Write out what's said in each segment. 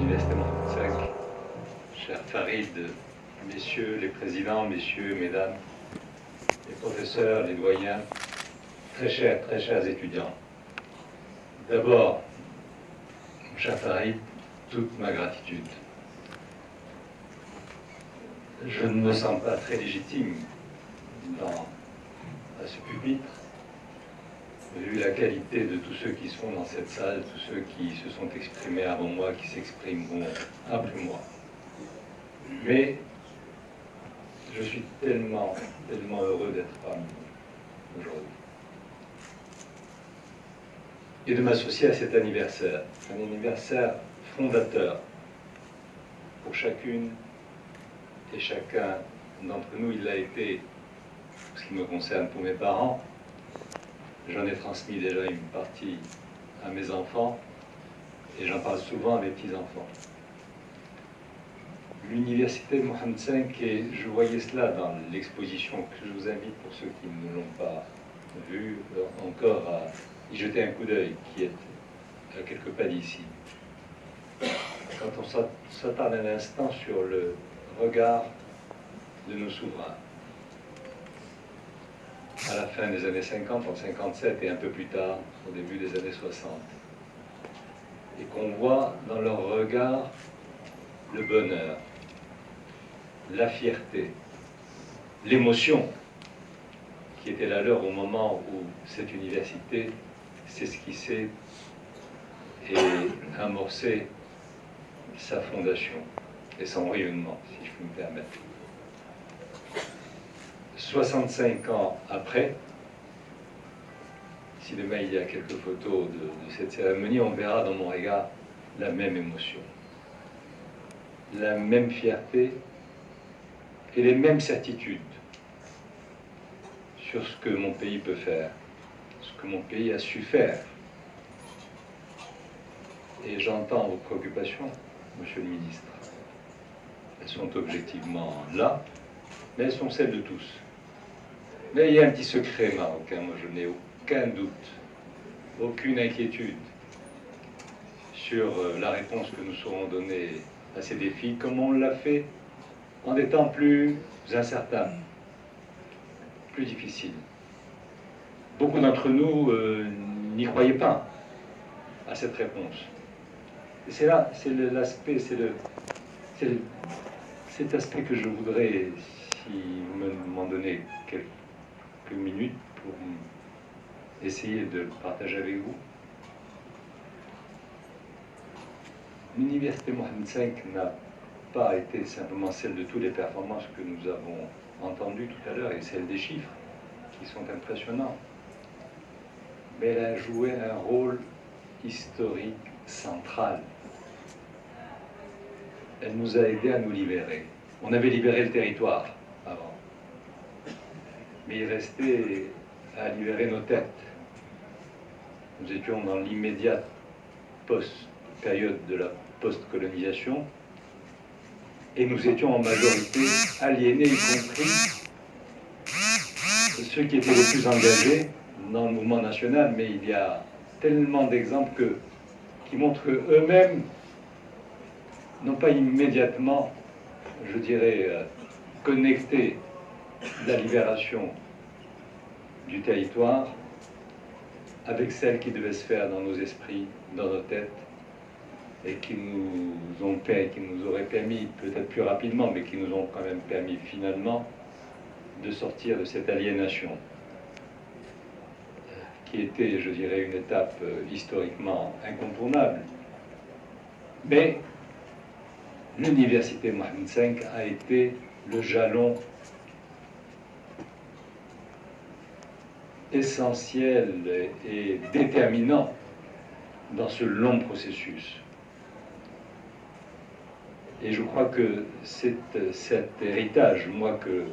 l'Université Mohamed V, cher Farid, messieurs les présidents, messieurs, mesdames, les professeurs, les doyens, très chers étudiants. D'abord, mon cher Farid, toute ma gratitude. Je ne me sens pas très légitime à ce pupitre, vu la qualité de tous ceux qui sont dans cette salle, tous ceux qui se sont exprimés avant moi, qui s'exprimeront après moi. Mais je suis tellement heureux d'être parmi vous aujourd'hui. Et de m'associer à cet anniversaire, un anniversaire fondateur pour chacune et chacun d'entre nous. Il l'a été, pour ce qui me concerne, pour mes parents. J'en ai transmis déjà une partie à mes enfants et j'en parle souvent à mes petits-enfants. L'université Mohamed V, et je voyais cela dans l'exposition que je vous invite, pour ceux qui ne l'ont pas vue, encore à y jeter un coup d'œil, qui est à quelques pas d'ici. Quand on s'attarde un instant sur le regard de nos souverains, à la fin des années 50, en 57 et un peu plus tard, au début des années 60, et qu'on voit dans leur regard le bonheur, la fierté, l'émotion qui était la leur au moment où cette université s'esquissait et amorçait sa fondation et son rayonnement, si je puis me permettre. 65 ans après, si demain il y a quelques photos de cette cérémonie, on verra dans mon regard la même émotion, la même fierté et les mêmes certitudes sur ce que mon pays peut faire, ce que mon pays a su faire. Et j'entends vos préoccupations, monsieur le ministre. Elles sont objectivement là, mais elles sont celles de tous. Mais il y a un petit secret marocain, moi je n'ai aucun doute, aucune inquiétude sur la réponse que nous saurons donner à ces défis, comme on l'a fait en des temps plus incertains, plus difficiles. Beaucoup d'entre nous n'y croyaient pas à cette réponse. Et c'est là, c'est l'aspect, cet aspect que je voudrais, si vous m'en donnez quelques minutes pour essayer de le partager avec vous. L'université Mohamed V n'a pas été simplement celle de toutes les performances que nous avons entendues tout à l'heure et celle des chiffres qui sont impressionnants, mais elle a joué un rôle historique central. Elle nous a aidés à nous libérer. On avait libéré le territoire avant, mais il restait à libérer nos têtes. Nous étions dans l'immédiate période de la post-colonisation et nous étions en majorité aliénés, y compris ceux qui étaient les plus engagés dans le mouvement national. Mais il y a tellement d'exemples qui montrent qu'eux-mêmes n'ont pas immédiatement, je dirais, connecté la libération du territoire avec celle qui devait se faire dans nos esprits, dans nos têtes, et qui nous auraient permis, peut-être plus rapidement, mais qui nous ont quand même permis finalement de sortir de cette aliénation, qui était, je dirais, une étape historiquement incontournable. Mais l'université Mohamed V a été le jalon essentiel et déterminant dans ce long processus. Et je crois que c'est cet héritage, moi, que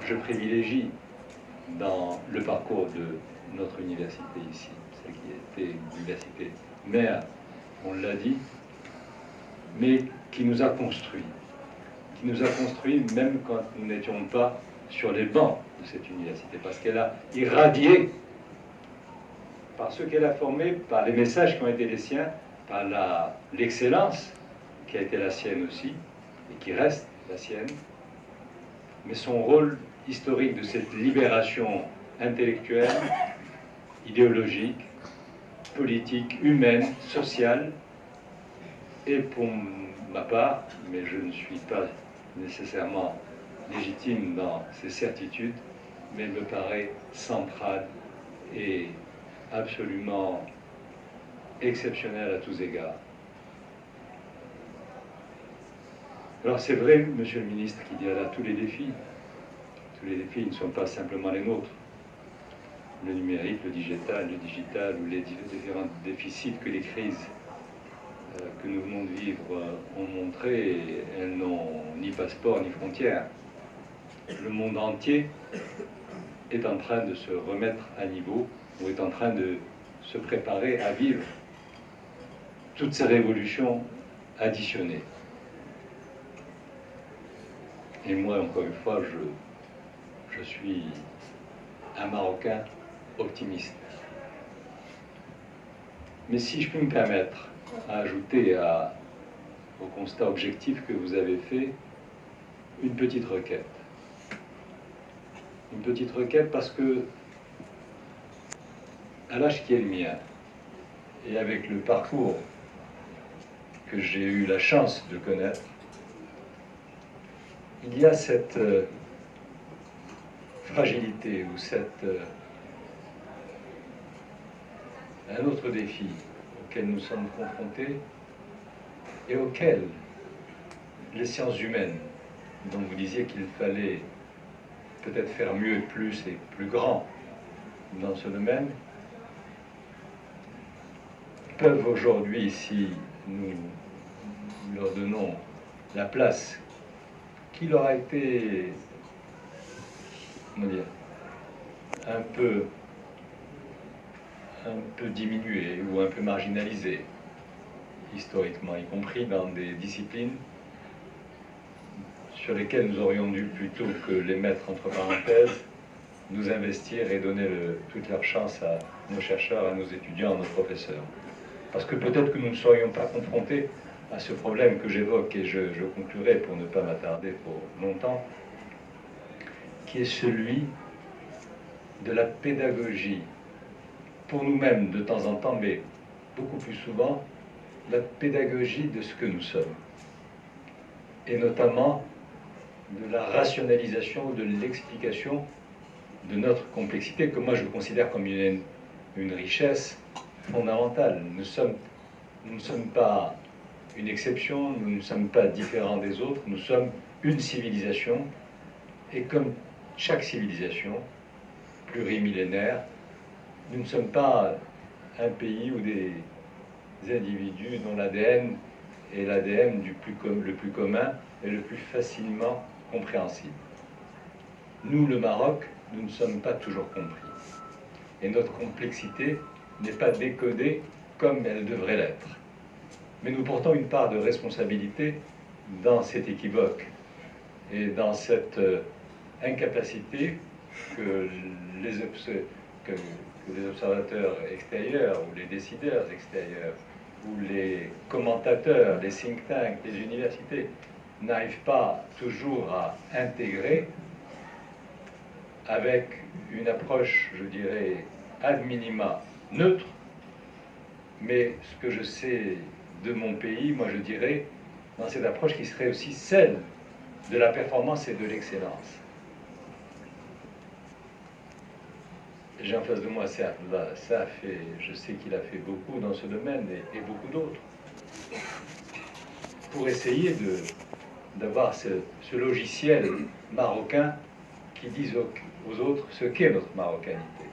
je privilégie dans le parcours de notre université ici, celle qui était une université mère, on l'a dit, mais qui nous a construits même quand nous n'étions pas sur les bancs de cette université, parce qu'elle a irradié par ceux qu'elle a formés, par les messages qui ont été les siens, par l'excellence qui a été la sienne aussi, et qui reste la sienne, mais son rôle historique de cette libération intellectuelle, idéologique, politique, humaine, sociale, et pour ma part, mais je ne suis pas nécessairement légitime dans ces certitudes, mais me paraît central et absolument exceptionnel à tous égards. Alors c'est vrai, Monsieur le Ministre, qu'il y a là tous les défis. Tous les défis ne sont pas simplement les nôtres. Le numérique, le digital ou les différents déficits que les crises que nous venons de vivre ont montré, elles n'ont ni passeport ni frontières. Le monde entier est en train de se remettre à niveau, ou est en train de se préparer à vivre toutes ces révolutions additionnées. Et moi, encore une fois, je suis un Marocain optimiste. Mais si je puis me permettre à ajouter au constat objectif que vous avez fait, une petite requête. Une petite requête parce que, à l'âge qui est le mien, et avec le parcours que j'ai eu la chance de connaître, il y a cette fragilité ou un autre défi auquel nous sommes confrontés et auquel les sciences humaines, dont vous disiez qu'il fallait peut-être faire mieux et plus grand dans ce domaine, peuvent aujourd'hui, si nous leur donnons la place qui leur a été, comment dire, un peu diminuée ou un peu marginalisée, historiquement, y compris dans des disciplines sur lesquelles nous aurions dû, plutôt que les mettre entre parenthèses, nous investir et donner toute leur chance à nos chercheurs, à nos étudiants, à nos professeurs. Parce que peut-être que nous ne serions pas confrontés à ce problème que j'évoque, et je conclurai pour ne pas m'attarder pour longtemps, qui est celui de la pédagogie, pour nous-mêmes de temps en temps, mais beaucoup plus souvent, la pédagogie de ce que nous sommes, et notamment de la rationalisation, de l'explication de notre complexité, que moi je considère comme une richesse fondamentale. Nous ne sommes pas une exception, nous ne sommes pas différents des autres, nous sommes une civilisation, et comme chaque civilisation plurimillénaire, nous ne sommes pas un pays ou des individus dont l'ADN est l'ADN le plus commun et le plus facilement compréhensible. Nous, le Maroc, nous ne sommes pas toujours compris. Et notre complexité n'est pas décodée comme elle devrait l'être. Mais nous portons une part de responsabilité dans cet équivoque et dans cette incapacité que les observateurs extérieurs ou les décideurs extérieurs ou les commentateurs, les think tanks, les universités n'arrivent pas toujours à intégrer avec une approche, je dirais, ad minima neutre. Mais ce que je sais de mon pays, moi je dirais, dans cette approche qui serait aussi celle de la performance et de l'excellence. J'ai en face de moi, certes, là, je sais qu'il a fait beaucoup dans ce domaine et beaucoup d'autres, pour essayer d'avoir ce logiciel marocain qui dise aux autres ce qu'est notre marocanité.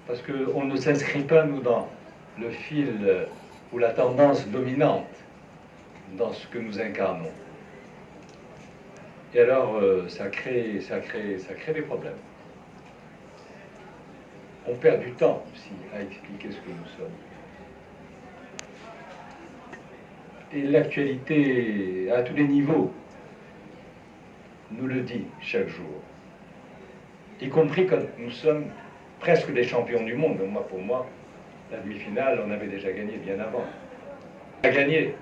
Parce qu'on ne s'inscrit pas, nous, dans le fil ou la tendance dominante dans ce que nous incarnons. Et alors, ça crée des problèmes. On perd du temps aussi à expliquer ce que nous sommes. Et l'actualité, à tous les niveaux, nous le dit chaque jour. Y compris quand nous sommes presque des champions du monde. Pour moi, la demi-finale, on avait déjà gagné bien avant. On a gagné,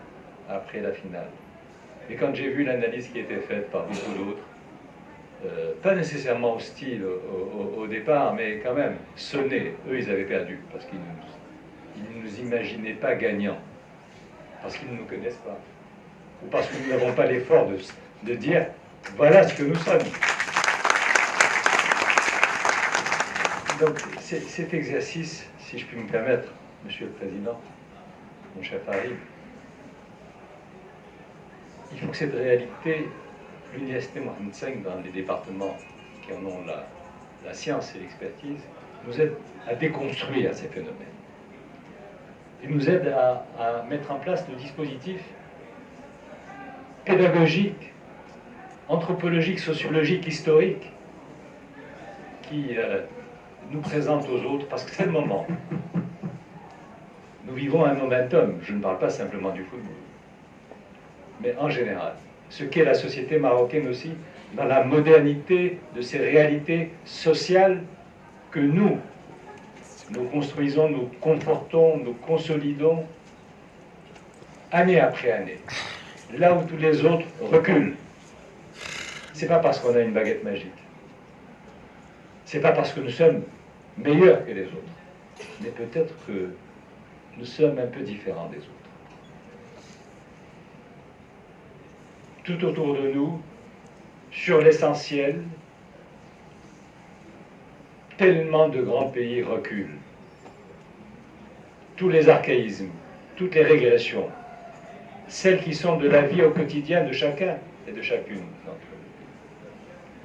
après la finale. Et quand j'ai vu l'analyse qui était faite par beaucoup d'autres, pas nécessairement hostile au départ, mais quand même sonné. Eux, ils avaient perdu parce qu'ils ne nous imaginaient pas gagnants, parce qu'ils ne nous connaissent pas, ou parce que nous n'avons pas l'effort de dire voilà ce que nous sommes. Donc cet exercice, si je puis me permettre, Monsieur le Président, mon cher Farid, il faut que cette réalité, l'Université Mohamed V, dans les départements qui en ont la science et l'expertise, nous aide à déconstruire ces phénomènes. Il nous aide à mettre en place le dispositif pédagogique, anthropologique, sociologique, historique, qui nous présente aux autres, parce que c'est le moment. Nous vivons un momentum, je ne parle pas simplement du football, mais en général. Ce qu'est la société marocaine aussi, dans la modernité de ces réalités sociales que nous construisons, nous confortons, nous consolidons, année après année. Là où tous les autres reculent. C'est pas parce qu'on a une baguette magique. C'est pas parce que nous sommes meilleurs que les autres. Mais peut-être que nous sommes un peu différents des autres. Tout autour de nous, sur l'essentiel, tellement de grands pays reculent. Tous les archaïsmes, toutes les régressions, celles qui sont de la vie au quotidien de chacun et de chacune d'entre eux.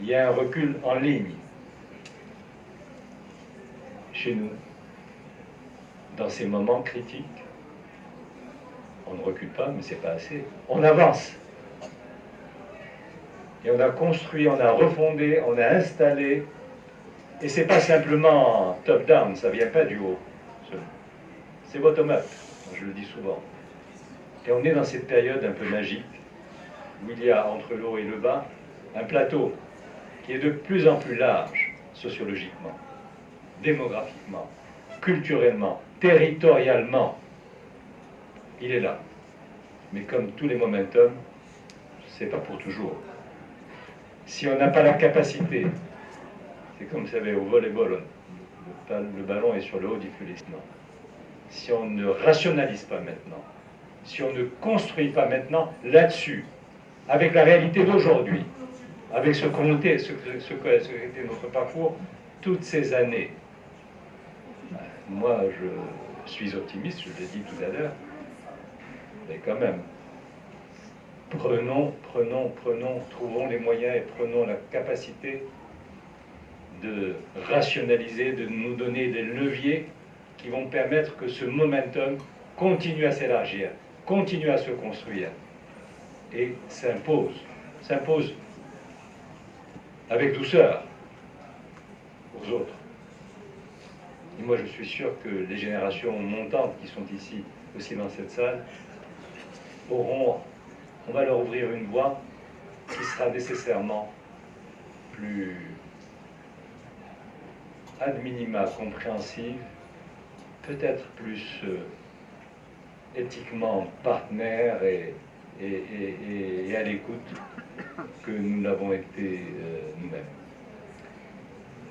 Il y a un recul en ligne chez nous, dans ces moments critiques. On ne recule pas, mais c'est pas assez. On avance. Et on a construit, on a refondé, on a installé. Et c'est pas simplement top-down, ça vient pas du haut. C'est bottom-up, je le dis souvent. Et on est dans cette période un peu magique, où il y a entre le haut et le bas, un plateau qui est de plus en plus large, sociologiquement, démographiquement, culturellement, territorialement. Il est là. Mais comme tous les momentum, c'est pas pour toujours. Si on n'a pas la capacité, c'est comme vous savez au volleyball, le ballon est sur le haut du filet. Si on ne rationalise pas maintenant, si on ne construit pas maintenant là-dessus, avec la réalité d'aujourd'hui, avec ce qu'était notre parcours toutes ces années, moi je suis optimiste, je l'ai dit tout à l'heure, mais quand même, trouvons les moyens et prenons la capacité de rationaliser, de nous donner des leviers qui vont permettre que ce momentum continue à s'élargir, continue à se construire et s'impose avec douceur aux autres. Et moi je suis sûr que les générations montantes qui sont ici, aussi dans cette salle, on va leur ouvrir une voie qui sera nécessairement plus ad minima compréhensive, peut-être plus éthiquement partenaire et à l'écoute que nous l'avons été nous-mêmes.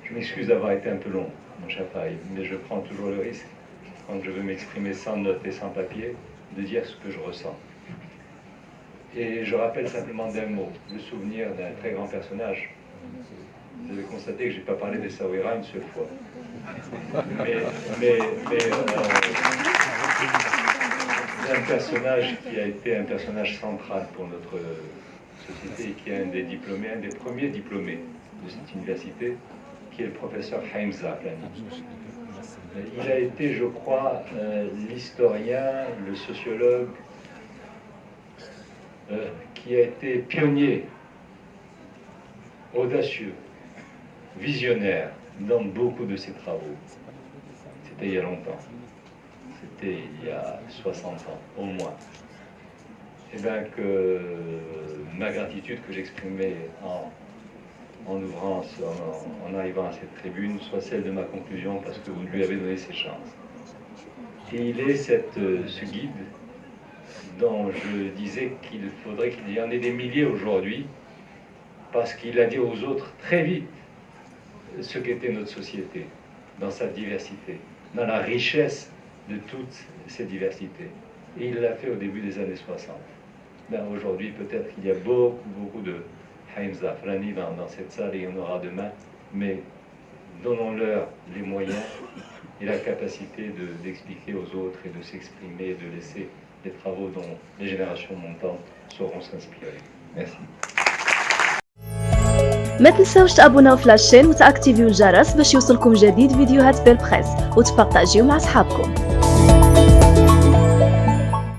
Je m'excuse d'avoir été un peu long, mon cher Farid, mais je prends toujours le risque, quand je veux m'exprimer sans notes et sans papier, de dire ce que je ressens. Et je rappelle simplement d'un mot, le souvenir d'un très grand personnage. Vous avez constaté que je n'ai pas parlé des Saouira une seule fois. Mais un personnage qui a été un personnage central pour notre société et qui est un des premiers diplômés de cette université, qui est le professeur Haïm Zahplani. Il a été, je crois, l'historien, le sociologue, qui a été pionnier, audacieux, visionnaire dans beaucoup de ses travaux. C'était il y a longtemps. C'était il y a 60 ans, au moins. Et bien que ma gratitude que j'exprimais en arrivant à cette tribune soit celle de ma conclusion parce que vous lui avez donné ses chances. Et il est ce guide dont je disais qu'il faudrait qu'il y en ait des milliers aujourd'hui, parce qu'il a dit aux autres très vite ce qu'était notre société, dans sa diversité, dans la richesse de toutes ces diversités. Et il l'a fait au début des années 60. Ben aujourd'hui, peut-être qu'il y a beaucoup de Haïm Zafrani dans cette salle, et il y en aura demain, mais donnons-leur les moyens et la capacité d'expliquer aux autres et de s'exprimer, de laisser des travaux dont les générations montantes sauront s'inspirer. Merci. ما تنساوش تابوناو في لاشين وتاكتيفيو الجرس باش يوصلكم جديد فيديوهات بالبريس وتبارطاجيو مع صحابكم.